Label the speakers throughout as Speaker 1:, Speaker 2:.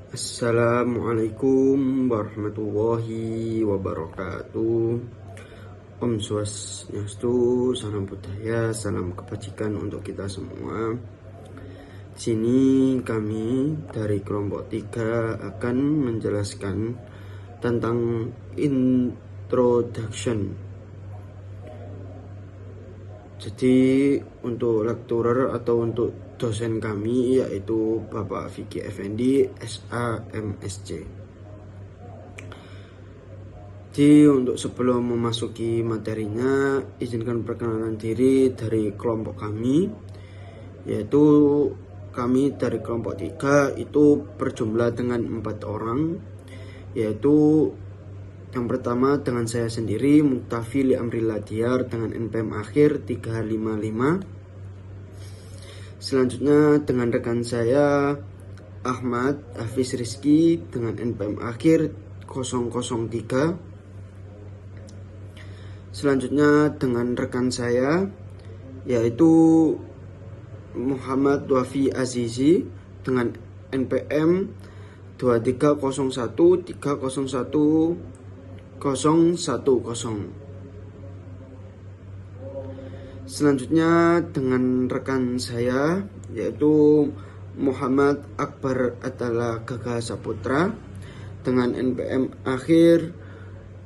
Speaker 1: Assalamualaikum warahmatullahi wabarakatuh. Om Swastiastu, salam budaya, salam kebajikan untuk kita semua. Di sini kami dari kelompok 3 akan menjelaskan tentang introduction. Jadi untuk lecturer atau untuk dosen kami yaitu Bapak Vicky Effendi SAMSC. Jadi untuk sebelum memasuki materinya, izinkan perkenalan diri dari kelompok kami, yaitu kami dari kelompok 3 itu berjumlah dengan 4 orang, yaitu yang pertama dengan saya sendiri Muktafi Liamri Ladiar dengan NPM akhir 355. Selanjutnya dengan rekan saya Ahmad Hafiz Rizky dengan NPM akhir 003. Selanjutnya dengan rekan saya yaitu Muhammad Wafi Azizi dengan NPM 23013011010. Selanjutnya dengan rekan saya yaitu Muhammad Akbar Atala Gaga Saputra dengan NPM akhir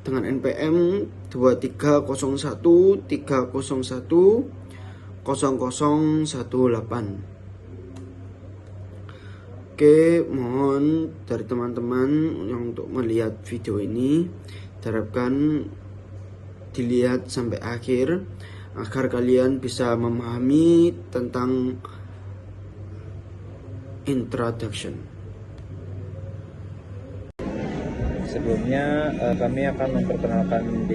Speaker 1: dengan NPM 23013010018. Oke, mohon dari teman-teman yang untuk melihat video ini diharapkan dilihat sampai akhir agar kalian bisa memahami tentang introduction.
Speaker 2: Sebelumnya kami akan memperkenalkan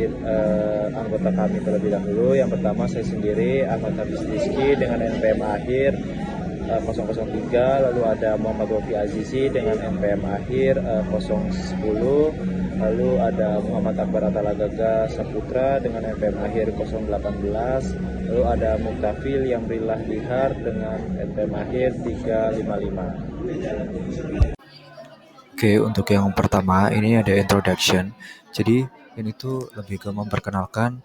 Speaker 2: anggota kami terlebih dahulu. Yang pertama saya sendiri Ahmad Hafiz Rizky dengan NPM akhir 003, lalu ada Muhammad Wafi Azizi dengan NPM akhir 010, lalu ada Muhammad Akbar Atala Gaga Saputra dengan NPM akhir 018, lalu ada Muktafil Yamrillah Dihar dengan NPM akhir 355.
Speaker 3: Oke, untuk yang pertama ini ada introduction. Jadi ini tuh lebih ke memperkenalkan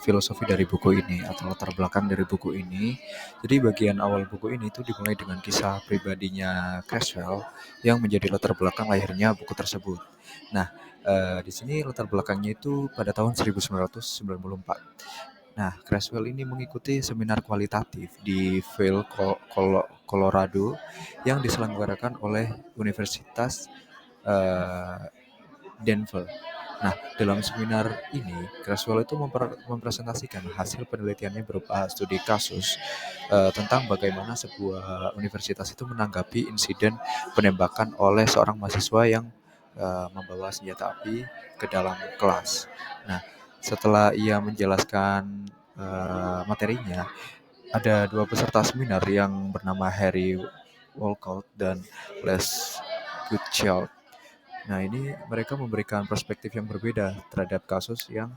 Speaker 3: filosofi dari buku ini atau latar belakang dari buku ini. Jadi bagian awal buku ini tuh dimulai dengan kisah pribadinya Creswell yang menjadi latar belakang lahirnya buku tersebut. Nah, di sini latar belakangnya itu pada tahun 1994. Nah, Creswell ini mengikuti seminar kualitatif di Vail, Colorado yang diselenggarakan oleh Universitas Denver. Nah, dalam seminar ini, Creswell itu mempresentasikan hasil penelitiannya berupa studi kasus tentang bagaimana sebuah universitas itu menanggapi insiden penembakan oleh seorang mahasiswa yang membawa senjata api ke dalam kelas. Nah, setelah ia menjelaskan materinya, ada dua peserta seminar yang bernama Harry Walcott dan Les Goodchild. Nah, ini mereka memberikan perspektif yang berbeda terhadap kasus yang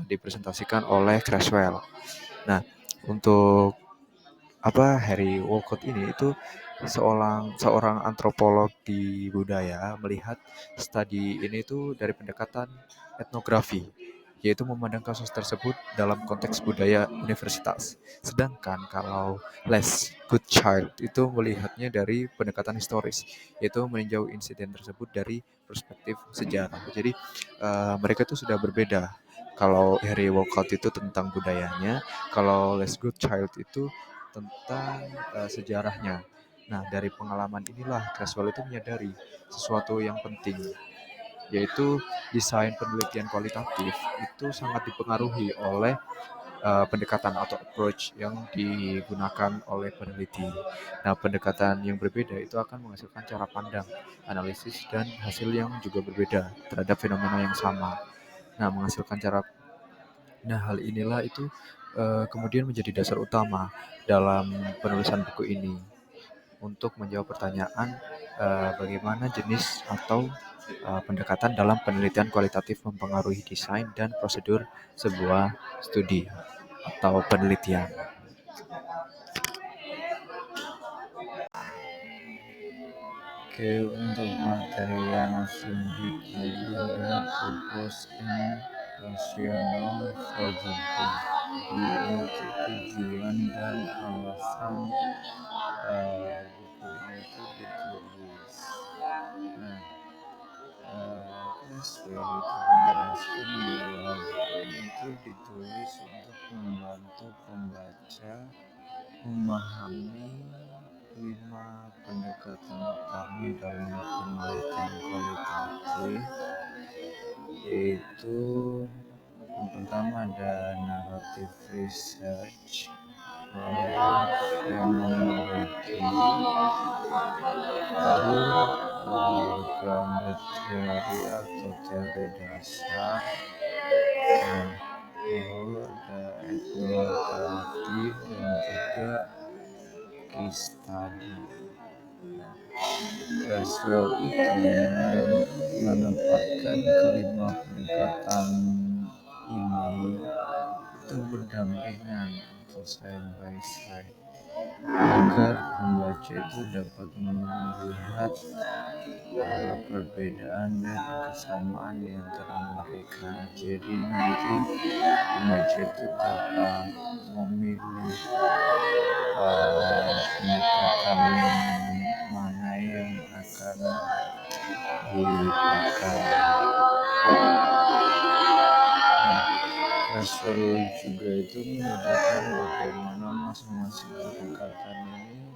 Speaker 3: dipresentasikan oleh Creswell. Nah, untuk Harry Walcott ini itu seorang antropolog di budaya melihat studi ini itu dari pendekatan etnografi, yaitu memandang kasus tersebut dalam konteks budaya universitas. Sedangkan kalau Les Goodchild itu melihatnya dari pendekatan historis, yaitu meninjau insiden tersebut dari perspektif sejarah. Jadi mereka itu sudah berbeda. Kalau Harry Walcott itu tentang budayanya, kalau Les Goodchild itu tentang sejarahnya. Nah, dari pengalaman inilah Creswell itu menyadari sesuatu yang penting, yaitu desain penelitian kualitatif itu sangat dipengaruhi oleh pendekatan atau approach yang digunakan oleh peneliti. Nah, pendekatan yang berbeda itu akan menghasilkan cara pandang, analisis, dan hasil yang juga berbeda terhadap fenomena yang sama. Nah, hal inilah itu kemudian menjadi dasar utama dalam penulisan buku ini untuk menjawab pertanyaan bagaimana jenis atau pendekatan dalam penelitian kualitatif mempengaruhi desain dan prosedur sebuah studi atau penelitian.
Speaker 2: Oke, untuk materi yang studi ada purpose and rational for the book. Jadi untuk tujuan dan alasan buku ini itu ditulis. Nah, Creswell itu menjelaskan bahwa buku itu ditulis untuk membantu pembaca memahami 5 pendekatan utama dalam penelitian kualitatif, yaitu yang pertama ada narrative research, phenomenology, lalu grounded theory atau teori dasar, lalu ada etnografi dan juga case study. Creswell itu menempatkan kelima pendekatan ini itu berdampingan atau side by side agar pembaca itu dapat melihat perbedaan dan kesamaan di antara mereka. Jadi nanti pembaca itu dapat memilih pendekatan mana yang akan dipakai. Creswell juga itu menunjukkan bagaimana masing-masing pendekatan ini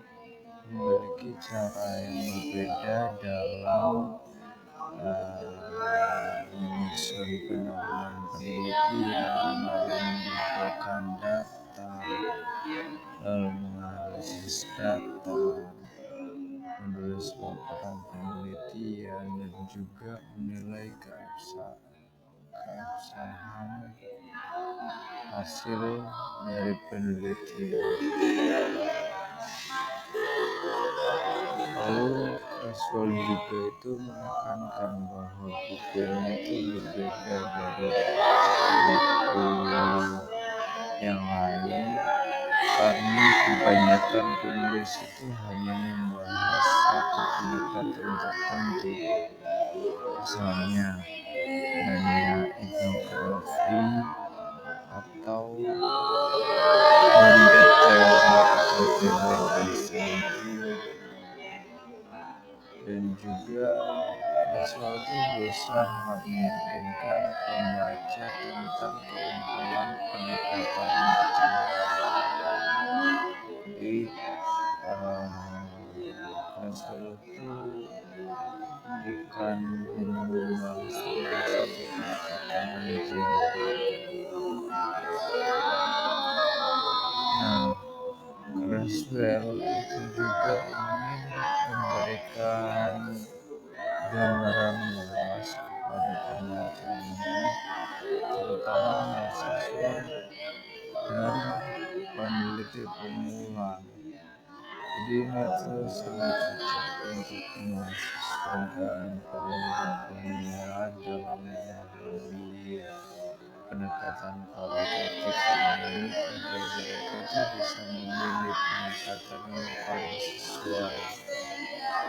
Speaker 2: memiliki cara yang berbeda dalam menyusun penelitian penelitian, lalu mengumpulkan data, lalu menganalisis data, menulis laporan penelitian, dan juga menilai keabsahan hasil dari penelitian. Lalu Creswell juga itu menekankan bahwa buku ini itu berbeda dari buku yang lain karena kebanyakan penulis itu hanya membahas satu pendekatan tertentu, misalnya hanya etnografi atau grounded theory atau teori dasar. Dan juga Creswell itu berusaha meyakinkan pembaca tentang keunggulan pendekatan itu. Jadi Creswell itu bukan hanya membahas tentang satu pendekatan aja. Nah, Creswell itu juga ingin memberikan gambaran luas kepada pembacanya, terutama mahasiswa dan peneliti pemula. Jadi ini tuh sangat cocok untuk mahasiswa dan peneliti pemula dalam memahami pendekatan kualitatif ini agar mereka itu bisa memilih pendekatan yang paling sesuai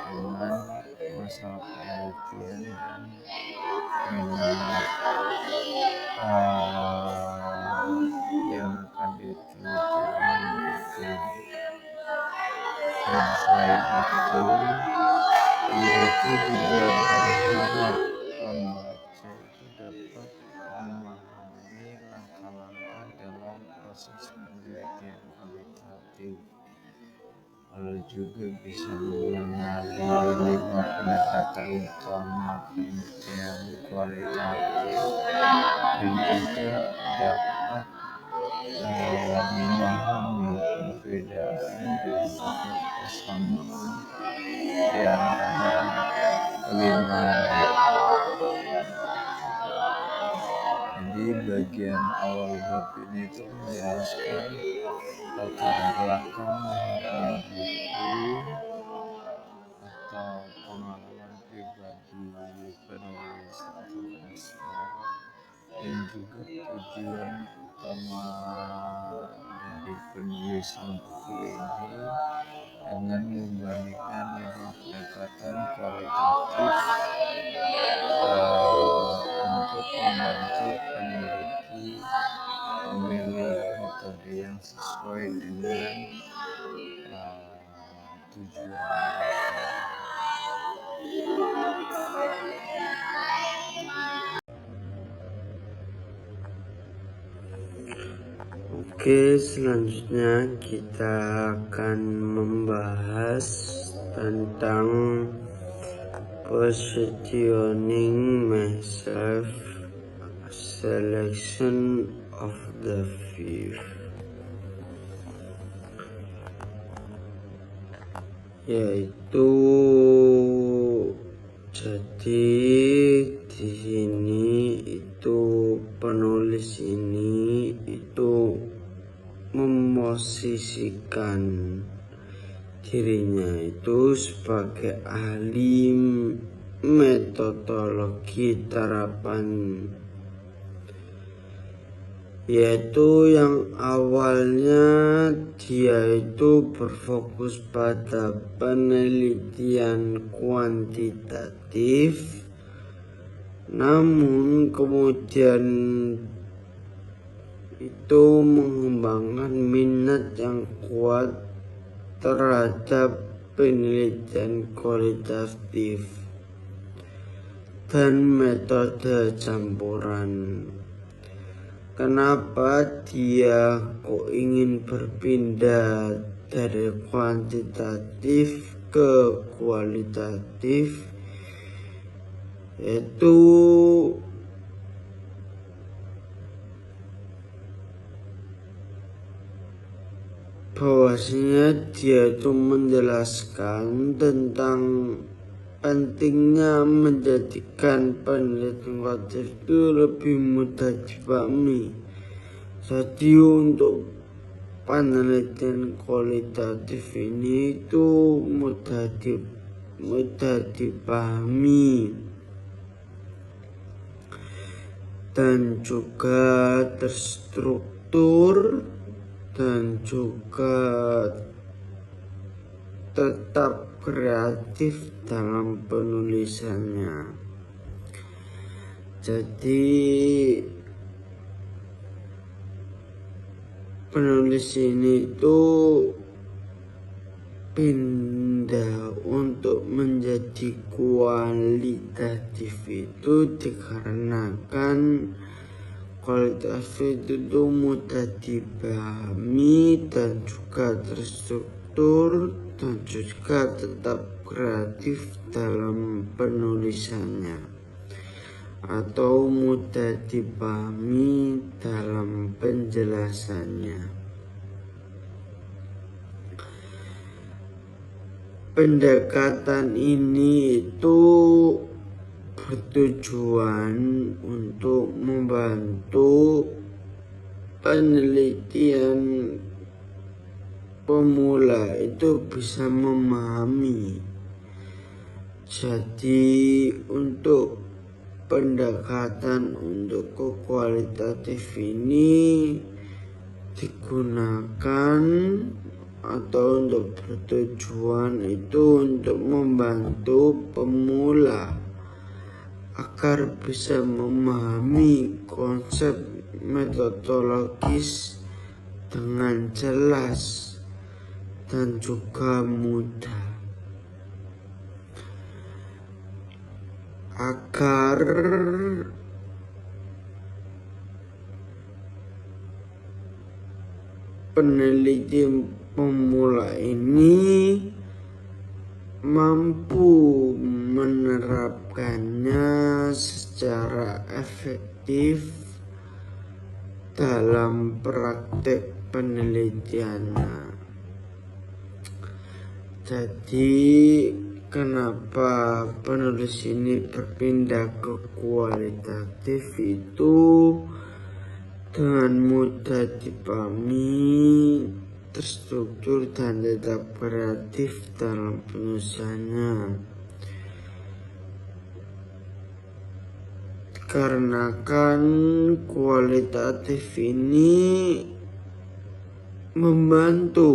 Speaker 2: dengan masalah penelitian dan minat yang akan diteliti. Dan selain itu, peneliti juga berharap pembaca itu dapat memahami langkah-langkah dalam proses penelitian kualitatif, lalu juga bisa mengenali 5 pendekatan utama penelitian kualitatif, dan juga dapat memahami perbedaan dan juga kesamaan di antara kelima. Jadi bagian awal bab ini itu menjelaskan latar belakang buku atau pengalaman pribadi penulis atau Creswell, dan juga tujuan utama dari penulisan buku ini dengan membandingkan 5 pendekatan
Speaker 3: pendekatan kualitatif untuk membantu peneliti memilih metode yang sesuai dengan tujuan.
Speaker 1: Oke, selanjutnya kita akan membahas tentang positioning myself, selection of the fifth, yaitu jadi di sini itu penulis ini itu memosisikan dirinya itu sebagai ahli metodologi terapan, yaitu yang awalnya dia itu berfokus pada penelitian kuantitatif, namun kemudian itu mengembangkan minat yang kuat terhadap penelitian kualitatif dan metode campuran. Kenapa dia kok ingin berpindah dari kuantitatif ke kualitatif? Yaitu bahwasanya dia itu menjelaskan tentang pentingnya menjadikan penelitian kualitatif itu lebih mudah dipahami. Jadi untuk penelitian kualitatif ini itu mudah dipahami dan juga terstruktur dan juga tetap kreatif dalam penulisannya. Jadi penulis ini tuh pindah untuk menjadi kualitatif itu dikarenakan kualitatif itu mudah dipahami dan juga terstruktur dan juga tetap kreatif dalam penulisannya, atau mudah dipahami dalam penjelasannya. Pendekatan ini itu bertujuan untuk membantu penelitian pemula itu bisa memahami. Jadi untuk pendekatan untuk kualitatif ini digunakan atau untuk bertujuan itu untuk membantu pemula agar bisa memahami konsep metodologis dengan jelas dan juga mudah, agar peneliti pemula ini mampu menerapkannya secara efektif dalam praktek penelitiannya. Jadi kenapa penulis ini berpindah ke kualitatif itu dengan mudah dipahami, terstruktur dan tetap kreatif dalam penulisannya. Karena kan kualitatif ini membantu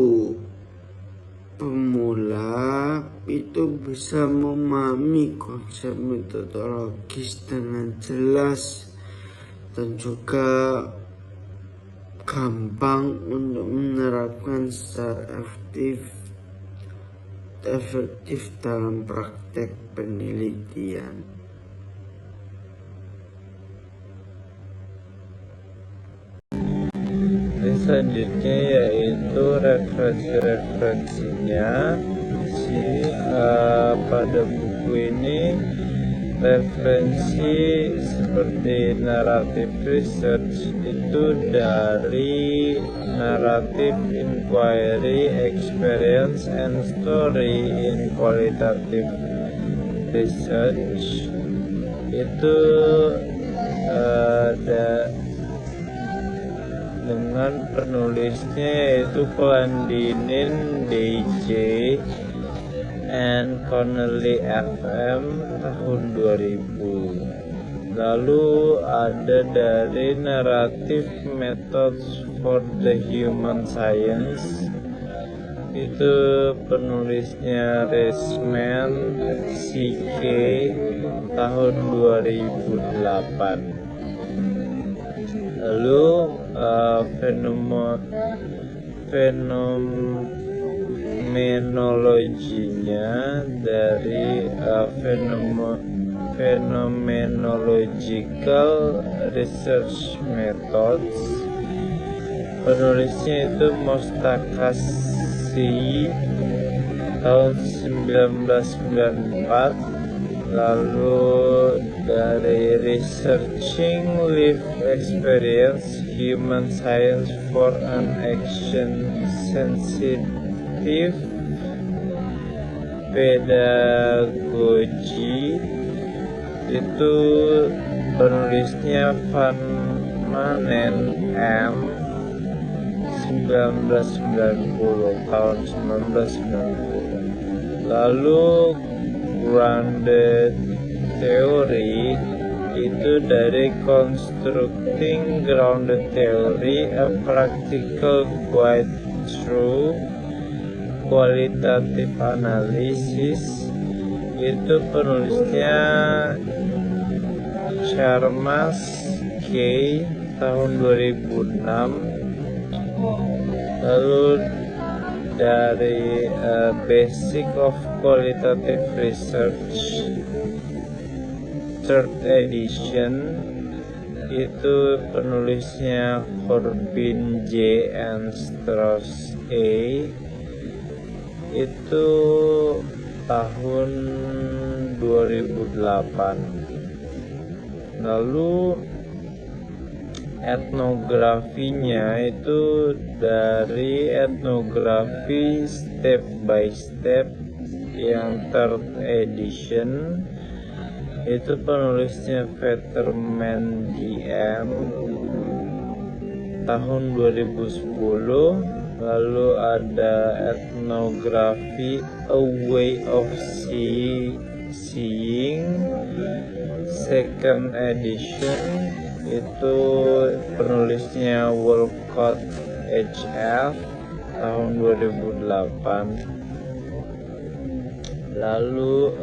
Speaker 1: pemula itu bisa memahami konsep metodologis dengan jelas dan juga gampang untuk menerapkan secara efektif dalam praktek penelitian.
Speaker 2: Selanjutnya yaitu referensi-referensinya. Pada buku ini referensi seperti narrative research itu dari narrative inquiry, experience and story in qualitative research. Itu ada dengan penulisnya yaitu Clandinin DJ and Connelly FM tahun 2000. Lalu ada dari Narrative Methods for the Human Science, itu penulisnya Reisman CK tahun 2008. Lalu fenomenologinya dari Phenomenological Research Methods, penulisnya itu Mostakassi tahun 1994. Lalu dari Researching Lived Experience, Human Science for an Action Sensitive Pedagogy, itu penulisnya Van Manen M 1990 tahun 1990. Lalu Grounded Theory itu dari Constructing Grounded Theory, a Practical Guide Through Qualitative Analysis, itu penulisnya Charmas K tahun 2006. Lalu dari Basic of Qualitative Research 3rd edition, itu penulisnya Corbin J and Strauss A, itu tahun 2008. Lalu etnografinya itu dari Etnografi Step by Step yang 3rd edition, itu penulisnya Vetterman DM tahun 2010. Lalu ada Etnografi A Way of Seeing 2nd edition, itu penulisnya Wolcott HF tahun 2008. Lalu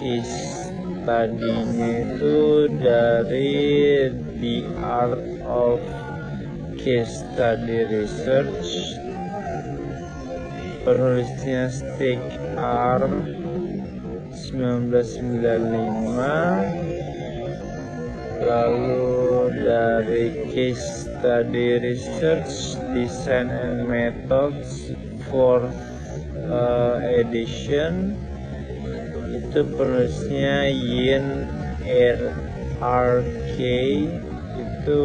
Speaker 2: case study-nya itu dari The Art of Case Study Research, penulisnya Stig R 1995. Lalu dari Case Study Research Design and Methods 4th edition, itu penulisnya Yin RK, itu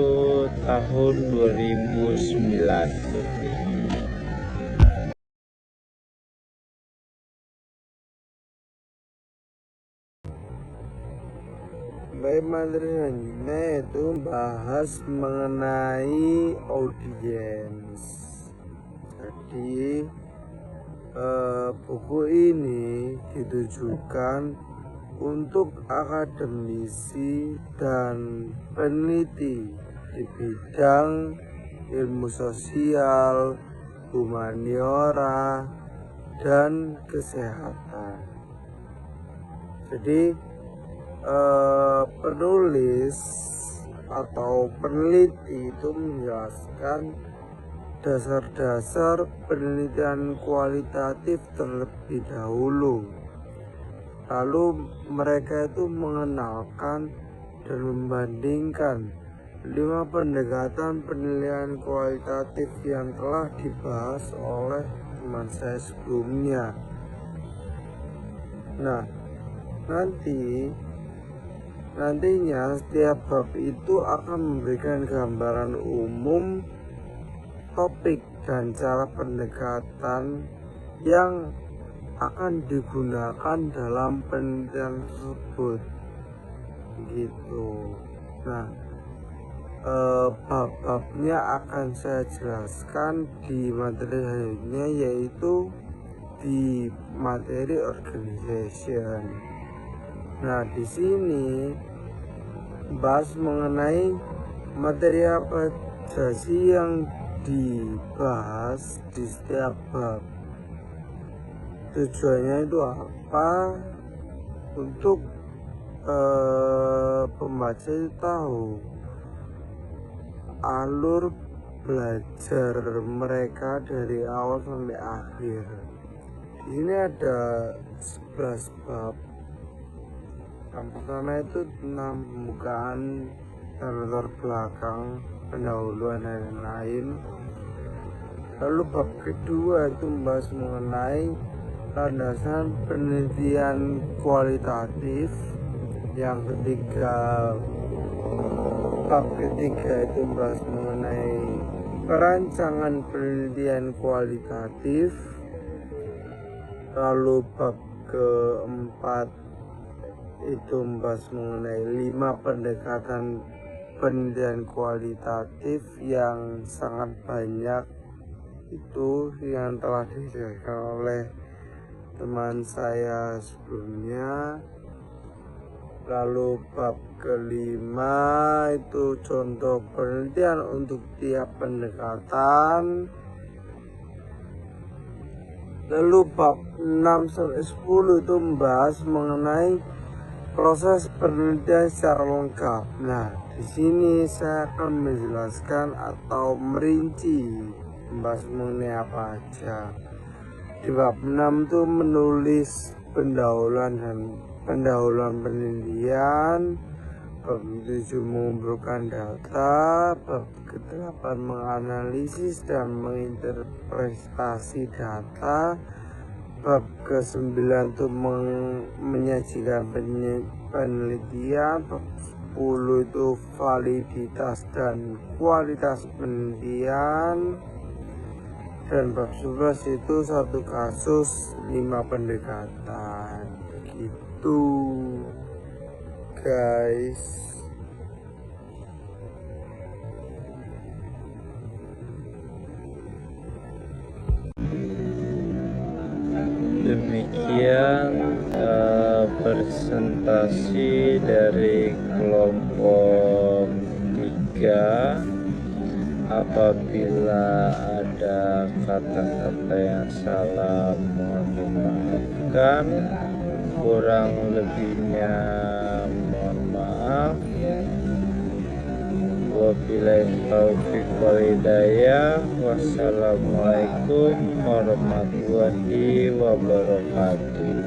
Speaker 2: tahun 2009.
Speaker 1: Baik, materi selanjutnya itu bahas mengenai audiens. Jadi buku ini ditujukan untuk akademisi dan peneliti di bidang ilmu sosial, humaniora, dan kesehatan. Jadi penulis atau peneliti itu menjelaskan dasar-dasar penelitian kualitatif terlebih dahulu. Lalu mereka itu mengenalkan dan membandingkan 5 pendekatan penilaian kualitatif yang telah dibahas oleh teman saya sebelumnya. Nah, nantinya setiap bab itu akan memberikan gambaran umum topik dan cara pendekatan yang akan digunakan dalam penelitian tersebut gitu. Nah, bab-babnya akan saya jelaskan di materi selanjutnya, yaitu di materi organization. Nah, di sini bahas mengenai materi apa saja yang dibahas di setiap bab. Tujuannya itu apa? Untuk pembaca itu tahu alur belajar mereka dari awal sampai akhir. Di sini ada 11 bab. Yang pertama itu tentang pembukaan dan latar belakang, pendahuluan dan lain-lain. Lalu bab kedua itu membahas mengenai landasan penelitian kualitatif. Yang ketiga, bab ketiga itu membahas mengenai perancangan penelitian kualitatif. Lalu bab keempat itu membahas mengenai 5 pendekatan penelitian kualitatif yang sangat banyak itu yang telah dijelaskan oleh teman saya sebelumnya. Lalu bab kelima itu contoh penelitian untuk tiap pendekatan. Lalu bab 6-10 itu membahas mengenai proses penelitian secara lengkap. Nah, di sini saya akan menjelaskan atau merinci membahas mengenai apa aja. Di bab 6 itu menulis pendahuluan penelitian. Bab 7 mengumpulkan data. Bab ke-8 menganalisis dan menginterpretasi data. Bab ke-9 itu menyajikan penelitian. Bab 10 itu validitas dan kualitas penelitian. Dan bab 11 itu satu kasus 5 pendekatan. Gitu guys.
Speaker 2: Demikian presentasi dari kelompok 3. Apabila ada kata-kata yang salah, mohon dimaafkan. Kurang lebihnya mohon maaf. Wabillahi taufiq wal hidayah. Wassalamualaikum warahmatullahi wabarakatuh.